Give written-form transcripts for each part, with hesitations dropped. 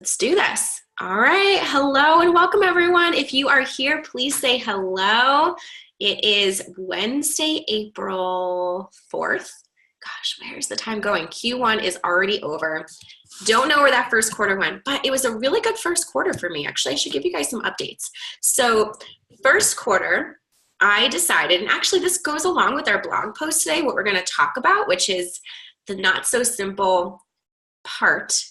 Let's do this. All right. Hello and welcome, everyone. If you are here, please say hello. It is Wednesday, April 4th. Gosh, where's the time going? Q1 is already over. Don't know where that first quarter went, but it was a really good first quarter for me. Actually, I should give you guys some updates. So, first quarter, I decided, and actually this goes along with our blog post today, what we're going to talk about, which is the not so simple part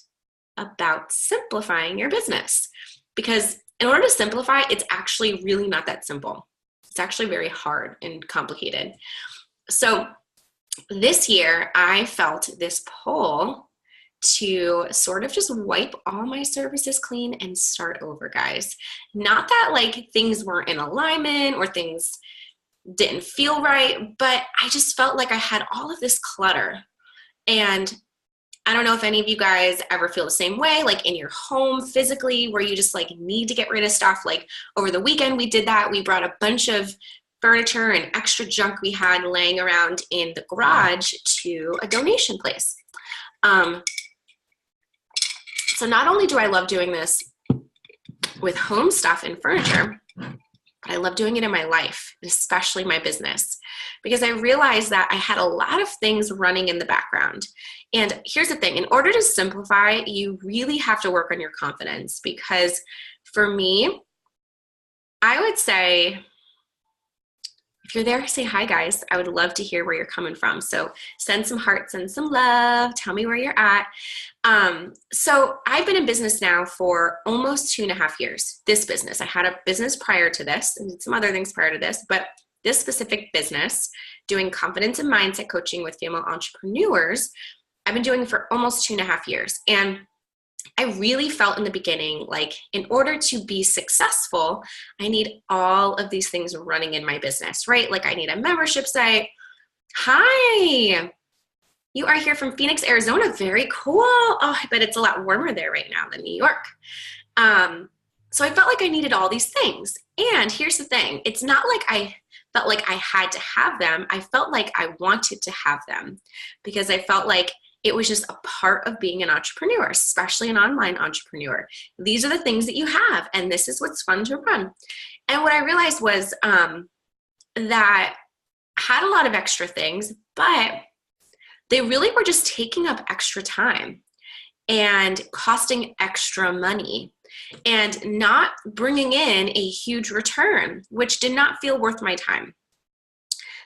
about simplifying your business. Because in order to simplify, it's actually really not that simple. It's actually very hard and complicated. So this year, I felt this pull to sort of just wipe all my services clean and start over, guys. Not that like things weren't in alignment or things didn't feel right, but I just felt like I had all of this clutter. And I don't know if any of you guys ever feel the same way, like in your home physically, where you just like need to get rid of stuff. Like over the weekend, we did that. We brought a bunch of furniture and extra junk we had laying around in the garage to a donation place. So not only do I love doing this with home stuff and furniture, but I love doing it in my life, especially my business, because I realized that I had a lot of things running in the background. And here's the thing, in order to simplify, you really have to work on your confidence, because for me, I would say, if you're there, say hi, guys. I would love to hear where you're coming from. So send some hearts, send some love, tell me where you're at. So I've been in business now for almost 2.5 years. This business, I had a business prior to this and some other things prior to this, but this specific business, doing confidence and mindset coaching with female entrepreneurs, I've been doing for almost 2.5 years. And I really felt in the beginning, like in order to be successful, I need all of these things running in my business, right? Like I need a membership site. Hi, you are here from Phoenix, Arizona. Very cool. Oh, I bet it's a lot warmer there right now than New York. So I felt like I needed all these things. And here's the thing. It's not like I felt like I had to have them. I felt like I wanted to have them because I felt like it was just a part of being an entrepreneur, especially an online entrepreneur. These are the things that you have, and this is what's fun to run. And what I realized was that I had a lot of extra things, but they really were just taking up extra time and costing extra money and not bringing in a huge return, which did not feel worth my time.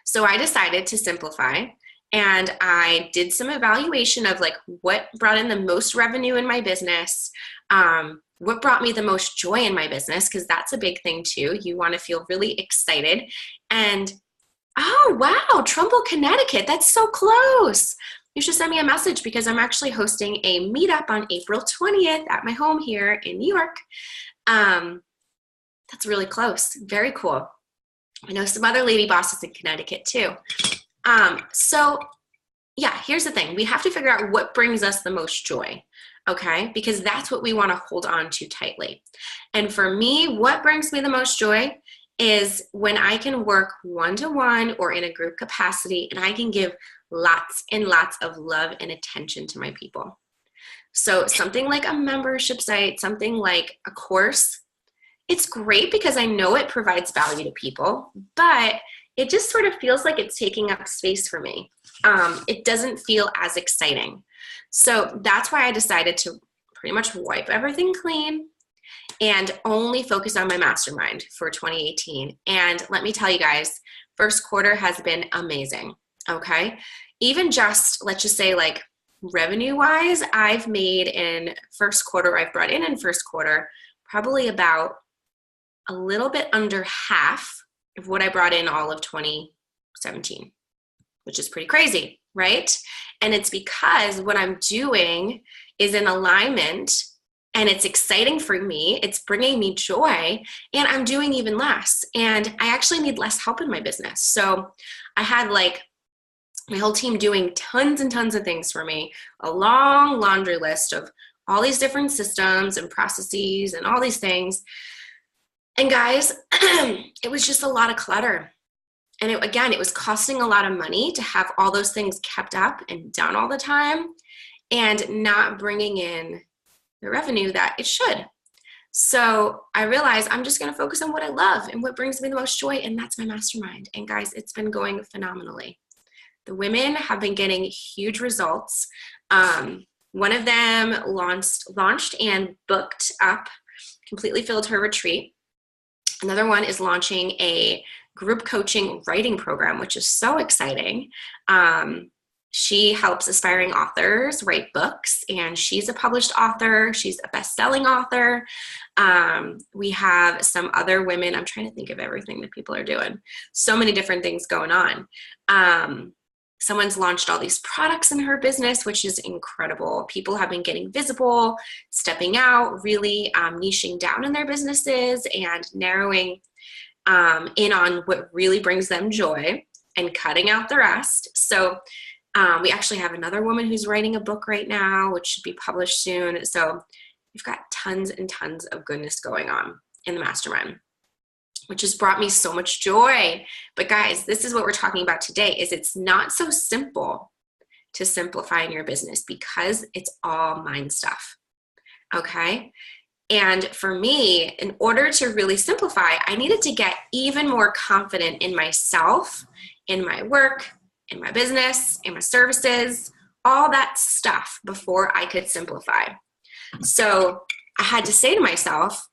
So I decided to simplify. And I did some evaluation of like what brought in the most revenue in my business, what brought me the most joy in my business, because that's a big thing too. You want to feel really excited. And oh, wow, Trumbull, Connecticut, that's so close. You should send me a message because I'm actually hosting a meetup on April 20th at my home here in New York. That's really close. Very cool. I know some other lady bosses in Connecticut too. So yeah, here's the thing. We have to figure out what brings us the most joy, okay? Because that's what we want to hold on to tightly. And for me, what brings me the most joy is when I can work one-to-one or in a group capacity and I can give lots and lots of love and attention to my people. So something like a membership site, something like a course, it's great because I know it provides value to people, but it just sort of feels like it's taking up space for me. It doesn't feel as exciting. So that's why I decided to pretty much wipe everything clean and only focus on my mastermind for 2018. And let me tell you guys, first quarter has been amazing, okay? Even just, let's just say like revenue-wise, I've made in first quarter, I've brought in first quarter, probably about a little bit under half of what I brought in all of 2017, which is pretty crazy, right? And it's because what I'm doing is in alignment and it's exciting for me. It's bringing me joy and I'm doing even less. And I actually need less help in my business. So I had like my whole team doing tons and tons of things for me, a long laundry list of all these different systems and processes and all these things. And guys, it was just a lot of clutter. And it was costing a lot of money to have all those things kept up and done all the time and not bringing in the revenue that it should. So I realized I'm just going to focus on what I love and what brings me the most joy, and that's my mastermind. And guys, it's been going phenomenally. The women have been getting huge results. One of them launched and booked up, completely filled her retreat. Another one is launching a group coaching writing program, which is so exciting. She helps aspiring authors write books, and she's a published author. She's a best-selling author. We have some other women. I'm trying to think of everything that people are doing. So many different things going on. Someone's launched all these products in her business, which is incredible. People have been getting visible, stepping out, really niching down in their businesses and narrowing in on what really brings them joy and cutting out the rest. So we actually have another woman who's writing a book right now, which should be published soon. So we've got tons and tons of goodness going on in the mastermind, which has brought me so much joy. But guys, this is what we're talking about today, is it's not so simple to simplify in your business because it's all mind stuff, okay? And for me, in order to really simplify, I needed to get even more confident in myself, in my work, in my business, in my services, all that stuff before I could simplify. So I had to say to myself,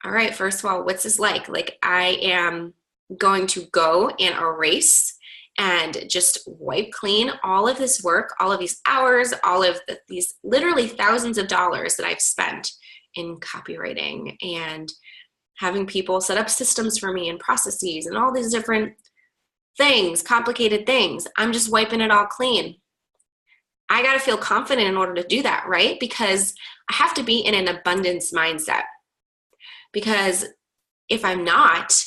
all right, first of all, what's this like? Like, I am going to go and erase and just wipe clean all of this work, all of these hours, all of these literally thousands of dollars that I've spent in copywriting and having people set up systems for me and processes and all these different things, complicated things. I'm just wiping it all clean. I got to feel confident in order to do that, right? Because I have to be in an abundance mindset. Because if I'm not,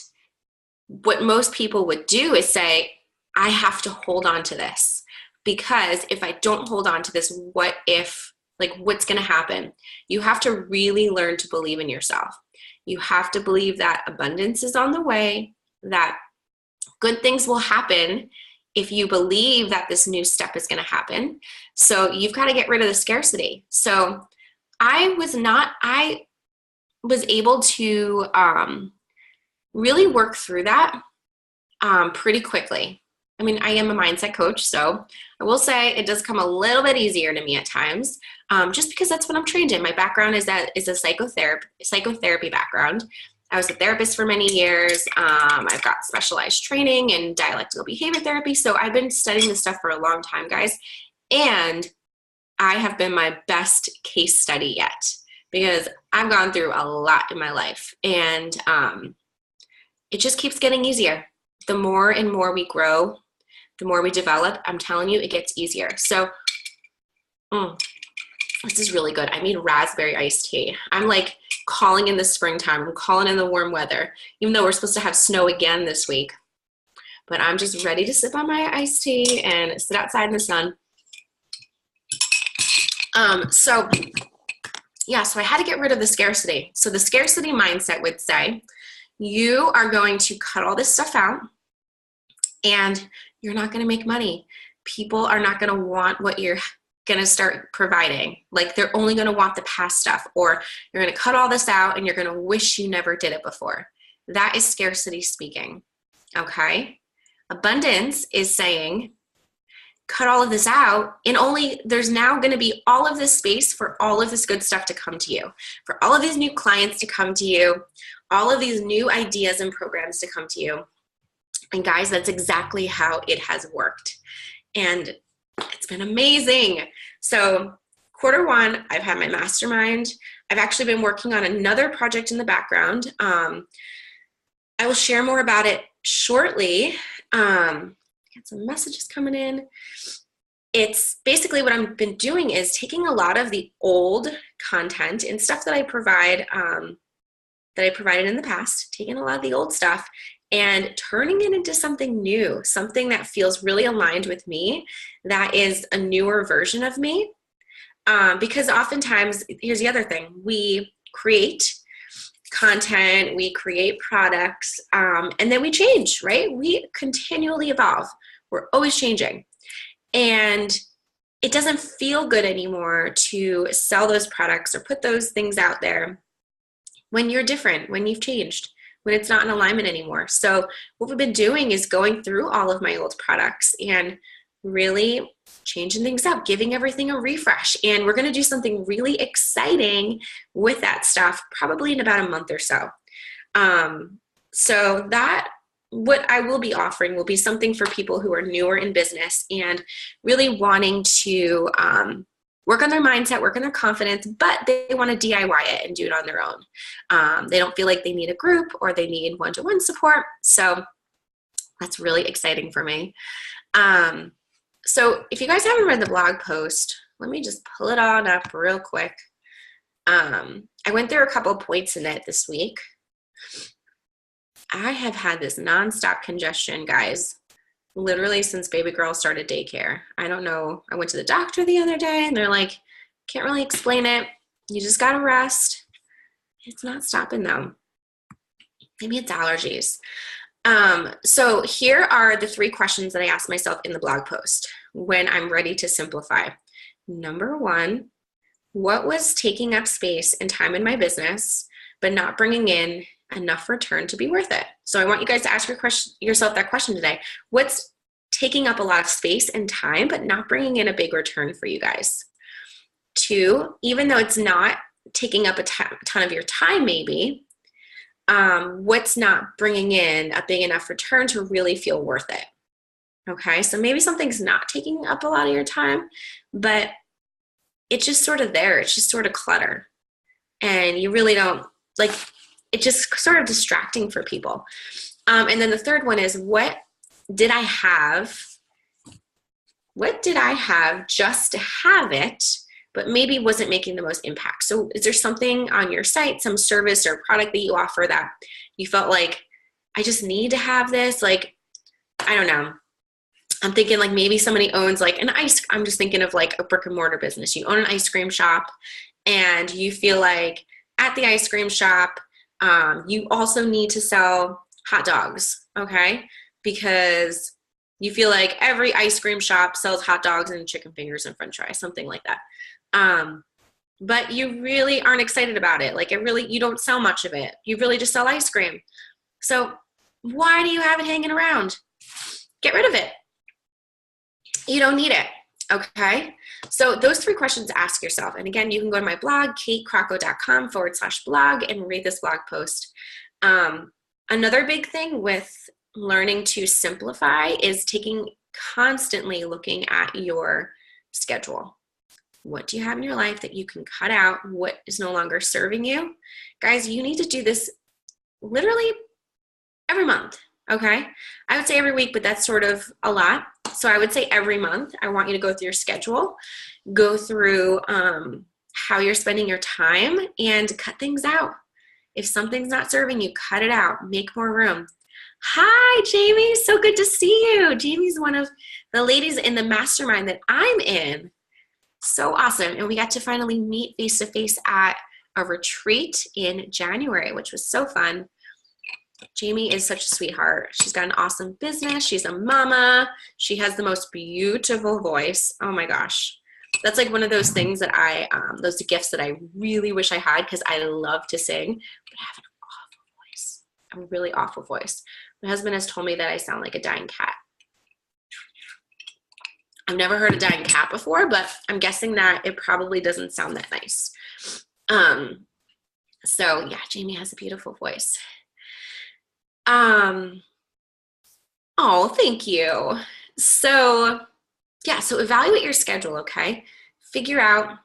what most people would do is say, I have to hold on to this. Because if I don't hold on to this, what if, like, what's going to happen? You have to really learn to believe in yourself. You have to believe that abundance is on the way, that good things will happen if you believe that this new step is going to happen. So you've got to get rid of the scarcity. So I was able to really work through that pretty quickly. I mean, I am a mindset coach, so I will say it does come a little bit easier to me at times, just because that's what I'm trained in. My background is a psychotherapy background. I was a therapist for many years. I've got specialized training in dialectical behavior therapy, so I've been studying this stuff for a long time, guys, and I have been my best case study yet, because I've gone through a lot in my life, and it just keeps getting easier. The more and more we grow, the more we develop, I'm telling you, it gets easier. So this is really good. I made raspberry iced tea. I'm like calling in the springtime. I'm calling in the warm weather, even though we're supposed to have snow again this week. But I'm just ready to sip on my iced tea and sit outside in the sun. So I had to get rid of the scarcity. So the scarcity mindset would say, you are going to cut all this stuff out and you're not going to make money. People are not going to want what you're going to start providing. Like, they're only going to want the past stuff, or you're going to cut all this out and you're going to wish you never did it before. That is scarcity speaking. Okay. Abundance is saying, cut all of this out, and there's now going to be all of this space for all of this good stuff to come to you, for all of these new clients to come to you, all of these new ideas and programs to come to you. And guys, that's exactly how it has worked. And it's been amazing. So Q1, I've had my mastermind. I've actually been working on another project in the background. I will share more about it shortly. Got some messages coming in. It's basically what I've been doing is taking a lot of the old content and stuff that I provide, that I provided in the past, taking a lot of the old stuff and turning it into something new, something that feels really aligned with me, that is a newer version of me. Because oftentimes, here's the other thing, we create content, we create products, and then we change, right? We continually evolve. We're always changing. And it doesn't feel good anymore to sell those products or put those things out there when you're different, when you've changed, when it's not in alignment anymore. So what we've been doing is going through all of my old products and really changing things up, giving everything a refresh. And we're going to do something really exciting with that stuff probably in about a month or so. So that what I will be offering will be something for people who are newer in business and really wanting to work on their mindset, work on their confidence, but they want to DIY it and do it on their own. They don't feel like they need a group or they need one-to-one support. So that's really exciting for me. So if you guys haven't read the blog post, let me just pull it on up real quick. I went through a couple of points in it this week. I have had this nonstop congestion, guys, literally since baby girl started daycare. I don't know. I went to the doctor the other day and they're like, can't really explain it. You just got to rest. It's not stopping though. Maybe it's allergies. So here are the 3 questions that I asked myself in the blog post when I'm ready to simplify. Number 1, what was taking up space and time in my business, but not bringing in enough return to be worth it? So I want you guys to ask yourself that question today. What's taking up a lot of space and time, but not bringing in a big return for you guys? 2, even though it's not taking up a ton of your time, maybe, what's not bringing in a big enough return to really feel worth it? Okay, so maybe something's not taking up a lot of your time, but it's just sort of there. It's just sort of clutter. And you really don't, like, it's just sort of distracting for people. And then the third one is, what did I have just to have it, but maybe wasn't making the most impact? So is there something on your site, some service or product that you offer that you felt like, I just need to have this? Like, I don't know. I'm thinking like maybe somebody owns like I'm just thinking of like a brick and mortar business. You own an ice cream shop and you feel like at the ice cream shop, you also need to sell hot dogs, okay? Because you feel like every ice cream shop sells hot dogs and chicken fingers and french fries, something like that. But you really aren't excited about it. Like you don't sell much of it. You really just sell ice cream. So why do you have it hanging around? Get rid of it. You don't need it, okay? So those 3 questions to ask yourself. And again, you can go to my blog, katekrocko.com/blog, and read this blog post. Another big thing with learning to simplify is constantly looking at your schedule. What do you have in your life that you can cut out? What is no longer serving you? Guys, you need to do this literally every month, okay? I would say every week, but that's sort of a lot. So I would say every month, I want you to go through your schedule, go through how you're spending your time, and cut things out. If something's not serving you, cut it out. Make more room. Hi, Jamie. So good to see you. Jamie's one of the ladies in the mastermind that I'm in. So awesome. And we got to finally meet face-to-face at a retreat in January, which was so fun. Jamie is such a sweetheart. She's got an awesome business. She's a mama. She has the most beautiful voice. Oh my gosh. That's like one of those things that those gifts that I really wish I had, because I love to sing, but I have an awful voice, a really awful voice. My husband has told me that I sound like a dying cat. I've never heard a dying cat before, but I'm guessing that it probably doesn't sound that nice. So yeah, Jamie has a beautiful voice. Oh, thank you. So yeah, so evaluate your schedule, okay? Figure out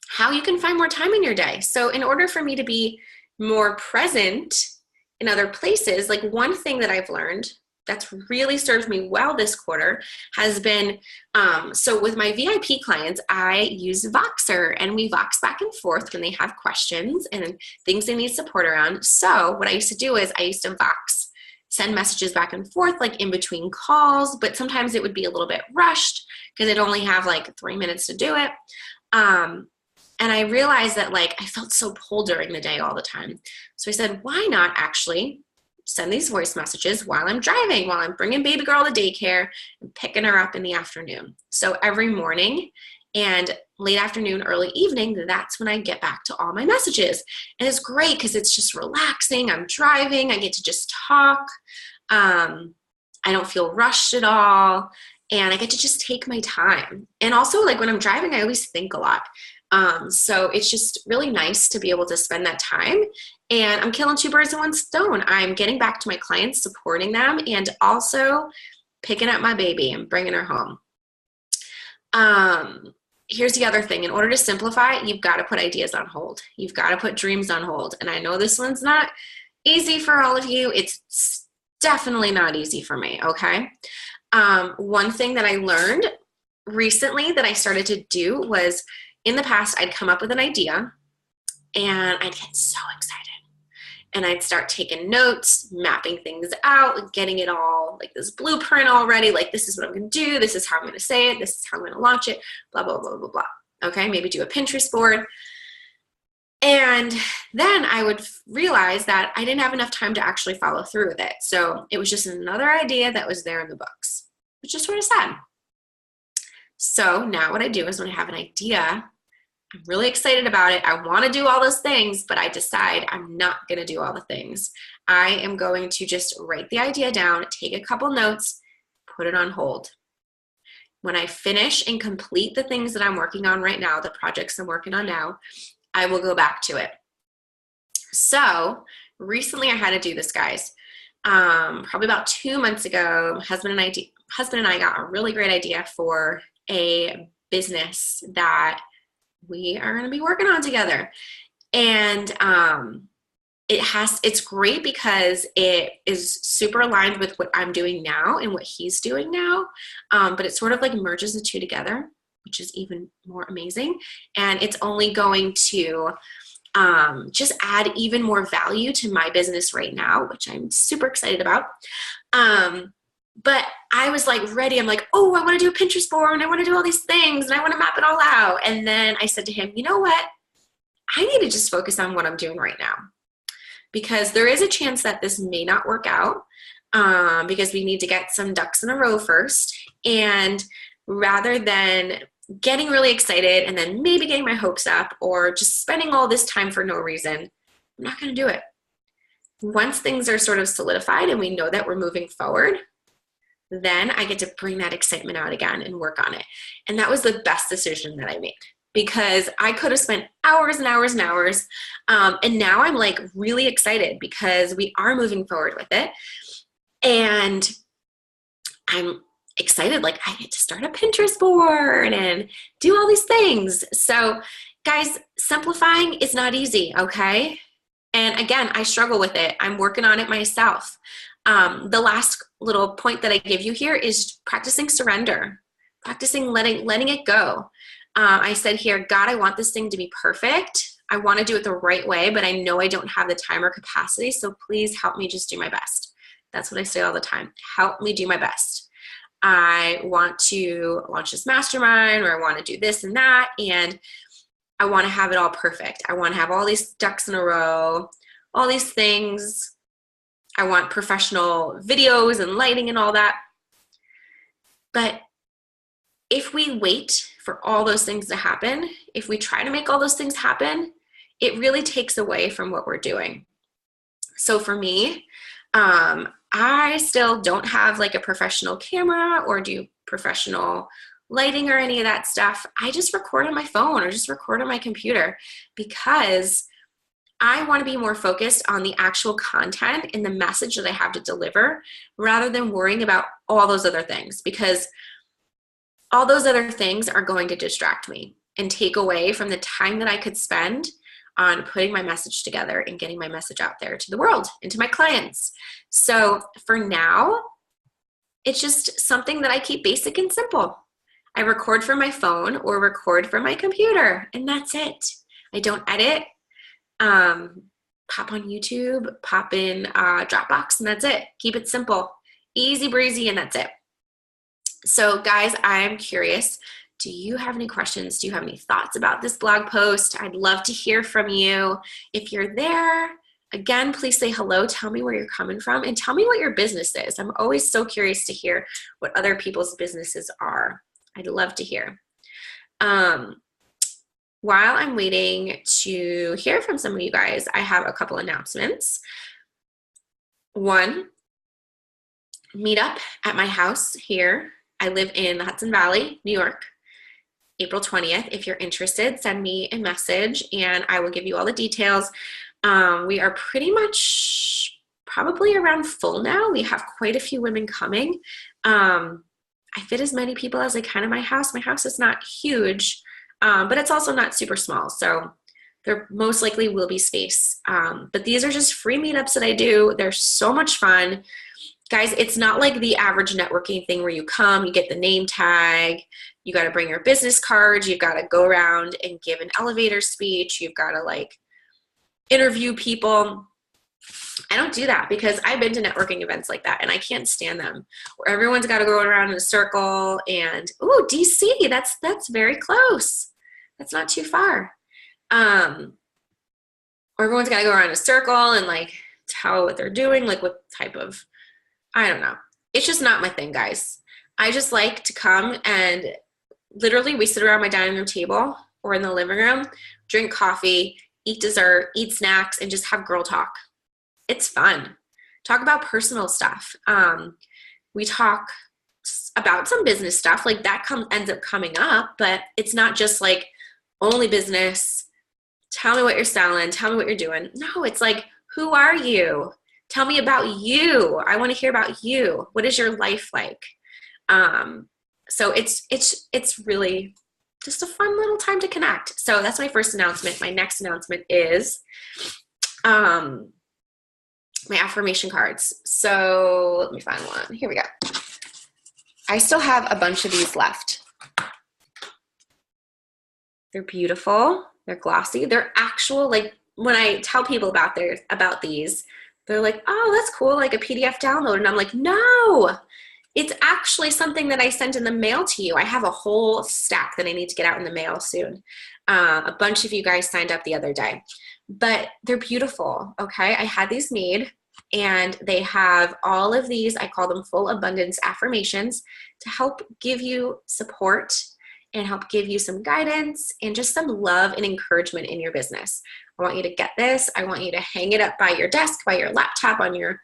how you can find more time in your day. So in order for me to be more present in other places, like one thing that I've learned that's really served me well this quarter has been, so with my VIP clients, I use Voxer, and we Vox back and forth when they have questions and things they need support around. So what I used to do is I used to Vox, send messages back and forth, like in between calls, but sometimes it would be a little bit rushed because I'd only have like 3 minutes to do it. And I realized that like I felt so pulled during the day all the time. So I said, why not actually send these voice messages while I'm driving, while I'm bringing baby girl to daycare and picking her up in the afternoon. So every morning and late afternoon, early evening, that's when I get back to all my messages. And it's great because it's just relaxing. I'm driving. I get to just talk. I don't feel rushed at all. And I get to just take my time. And also, like, when I'm driving, I always think a lot. So it's just really nice to be able to spend that time. And I'm killing two birds with one stone. I'm getting back to my clients, supporting them, and also picking up my baby and bringing her home. Here's the other thing. In order to simplify, you've got to put ideas on hold. You've got to put dreams on hold. And I know this one's not easy for all of you. It's definitely not easy for me, okay? One thing that I learned recently that I started to do was, in the past, I'd come up with an idea and I'd get so excited. And I'd start taking notes, mapping things out, getting it all, like this blueprint already, like this is what I'm going to do, this is how I'm going to say it, this is how I'm going to launch it, blah, blah, blah, blah, blah. Okay, maybe do a Pinterest board. And then I would realize that I didn't have enough time to actually follow through with it. So it was just another idea that was there in the books, which is sort of sad. So now what I do is when I have an idea, I'm really excited about it. I want to do all those things, but I decide I'm not going to do all the things. I am going to just write the idea down, take a couple notes, put it on hold. When I finish and complete the things that I'm working on right now, the projects I'm working on now, I will go back to it. So recently I had to do this, guys. Probably about 2 months ago, my husband and I got a really great idea for a business that we are going to be working on together. And it's great because it is super aligned with what I'm doing now and what he's doing now. But it sort of like merges the two together, which is even more amazing. And it's only going to just add even more value to my business right now, which I'm super excited about. But I was like ready. I'm like, oh, I want to do a Pinterest board and I want to do all these things and I want to map it all out. And then I said to him, you know what? I need to just focus on what I'm doing right now, because there is a chance that this may not work out because we need to get some ducks in a row first. And rather than getting really excited and then maybe getting my hopes up or just spending all this time for no reason, I'm not going to do it. Once things are sort of solidified and we know that we're moving forward, then I get to bring that excitement out again and work on it. And that was the best decision that I made, because I could have spent hours and hours and hours. And now I'm like really excited because we are moving forward with it. And I'm excited, like I get to start a Pinterest board and do all these things. So guys, simplifying is not easy, okay? And again, I struggle with it. I'm working on it myself. The last little point that I give you here is practicing surrender, practicing letting it go. I said here, God, I want this thing to be perfect. I want to do it the right way, but I know I don't have the time or capacity. So please help me just do my best. That's what I say all the time. Help me do my best. I want to launch this mastermind, or I want to do this and that. And I want to have it all perfect. I want to have all these ducks in a row, all these things. I want professional videos and lighting and all that. But if we wait for all those things to happen, if we try to make all those things happen, it really takes away from what we're doing. So for me, I still don't have like a professional camera or do professional lighting or any of that stuff. I just record on my phone or just record on my computer because I want to be more focused on the actual content and the message that I have to deliver rather than worrying about all those other things, because all those other things are going to distract me and take away from the time that I could spend on putting my message together and getting my message out there to the world and to my clients. So for now, it's just something that I keep basic and simple. I record from my phone or record from my computer, and that's it. I don't edit. Pop on YouTube, pop in Dropbox, and that's it. Keep it simple, easy breezy, and that's it. So guys, I'm curious, do you have any questions? Do you have any thoughts about this blog post? I'd love to hear from you. If you're there, Again, please say hello. Tell me where you're coming from and tell me what your business is. I'm always so curious to hear what other people's businesses are. I'd love to hear. While I'm waiting to hear from some of you guys, I have a couple announcements. One, meetup at my house here. I live in the Hudson Valley, New York. April 20th. If you're interested, send me a message and I will give you all the details. We are pretty much probably around full now. We have quite a few women coming. I fit as many people as I can in my house. My house is not huge, but it's also not super small. So there most likely will be space. But these are just free meetups that I do. They're so much fun. Guys, it's not like the average networking thing where you come, you get the name tag, you got to bring your business cards, you've got to go around and give an elevator speech, you've got to like interview people. I don't do that because I've been to networking events like that and I can't stand them where everyone's got to go around in a circle and, ooh, DC, that's very close. That's not too far. Or everyone's got to go around in a circle and like tell what they're doing, like what type of, I don't know. It's just not my thing, guys. I just like to come and literally we sit around my dining room table or in the living room, drink coffee, eat dessert, eat snacks, and just have girl talk. It's fun. Talk about personal stuff. We talk about some business stuff, like that ends up coming up, but it's not just like only business. Tell me what you're selling. Tell me what you're doing. No, it's like, who are you? Tell me about you. I want to hear about you. What is your life like? So it's really just a fun little time to connect. So that's my first announcement. My next announcement is my affirmation cards. So let me find one. Here we go. I still have a bunch of these left. They're beautiful. They're glossy. They're actual, like when I tell people about these, they're like, oh, that's cool, like a PDF download. And I'm like, no, it's actually something that I sent in the mail to you. I have a whole stack that I need to get out in the mail soon. A bunch of you guys signed up the other day. But they're beautiful, okay? I had these made, and they have all of these, I call them full abundance affirmations, to help give you support and help give you some guidance and just some love and encouragement in your business. I want you to get this. I want you to hang it up by your desk, by your laptop, on your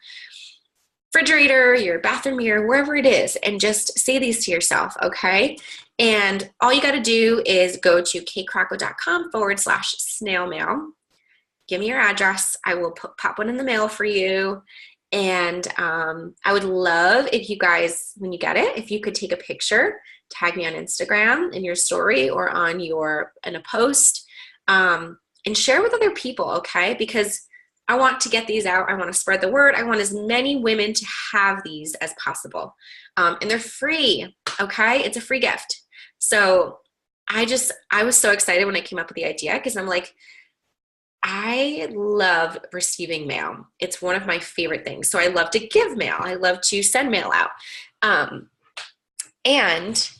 refrigerator, your bathroom mirror, wherever it is, and just say these to yourself, okay? And all you got to do is go to katekrocko.com/snail mail. Give me your address. I will pop one in the mail for you. And I would love if you guys, when you get it, if you could take a picture, tag me on Instagram in your story or in a post, and share with other people, okay? Because I want to get these out. I want to spread the word. I want as many women to have these as possible. And they're free, okay? It's a free gift. So I was so excited when I came up with the idea because I'm like, I love receiving mail. It's one of my favorite things. So I love to give mail. I love to send mail out. And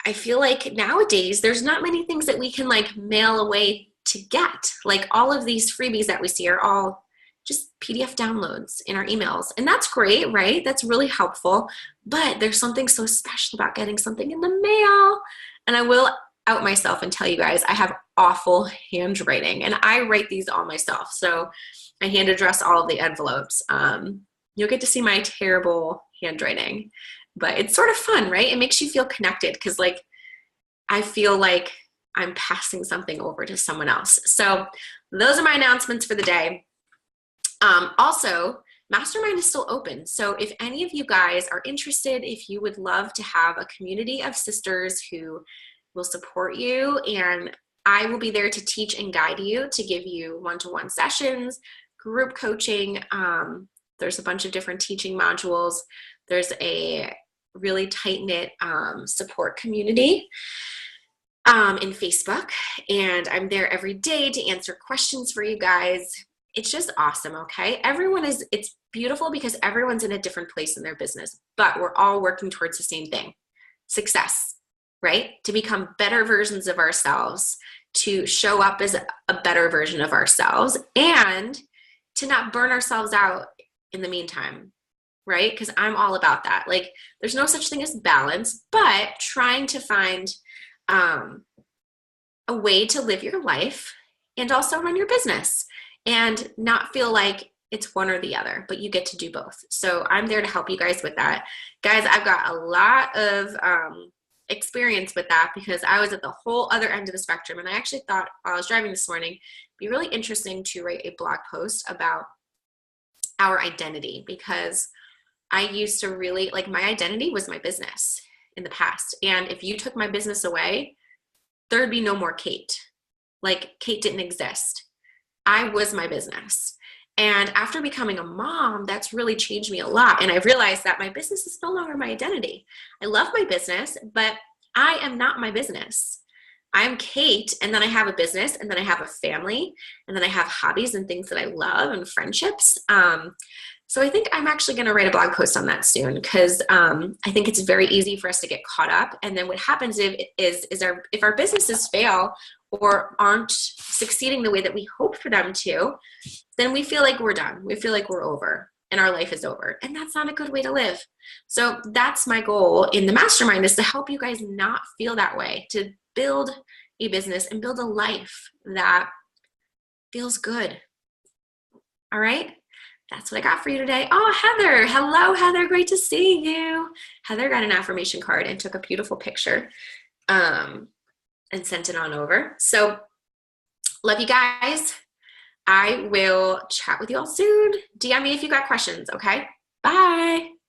I feel like nowadays there's not many things that we can like mail away to get. Like all of these freebies that we see are all just PDF downloads in our emails. And that's great, right? That's really helpful. But there's something so special about getting something in the mail. And I will out myself and tell you guys, I have awful handwriting and I write these all myself. So I hand address all of the envelopes. You'll get to see my terrible handwriting, but it's sort of fun, right? It makes you feel connected because like, I feel like I'm passing something over to someone else. So those are my announcements for the day. Also, Mastermind is still open. So if any of you guys are interested, if you would love to have a community of sisters who will support you, and I will be there to teach and guide you, to give you one-to-one sessions, group coaching. There's a bunch of different teaching modules. There's a really tight-knit support community in Facebook, and I'm there every day to answer questions for you guys. It's just awesome, okay? It's beautiful because everyone's in a different place in their business, but we're all working towards the same thing, success, right? To become better versions of ourselves, to show up as a better version of ourselves, and to not burn ourselves out in the meantime, right? Because I'm all about that. Like, there's no such thing as balance, but trying to find a way to live your life and also run your business and not feel like it's one or the other, but you get to do both. So I'm there to help you guys with that. Guys, I've got a lot of experience with that because I was at the whole other end of the spectrum. And I actually thought while I was driving this morning, it'd be really interesting to write a blog post about our identity, because I used to really, like, my identity was my business in the past. And if you took my business away, there'd be no more Kate. Like, Kate didn't exist. I was my business. And after becoming a mom, that's really changed me a lot. And I realized that my business is no longer my identity. I love my business, but I am not my business. I'm Kate, and then I have a business, and then I have a family, and then I have hobbies and things that I love and friendships. So I think I'm actually going to write a blog post on that soon, because I think it's very easy for us to get caught up. And then what happens if our businesses fail or aren't succeeding the way that we hope for them to, then we feel like we're done. We feel like we're over and our life is over. And that's not a good way to live. So that's my goal in the mastermind, is to help you guys not feel that way, to build a business and build a life that feels good. All right? That's what I got for you today. Oh, Heather. Hello, Heather. Great to see you. Heather got an affirmation card and took a beautiful picture and sent it on over. So love you guys. I will chat with you all soon. DM me if you got questions, okay? Bye.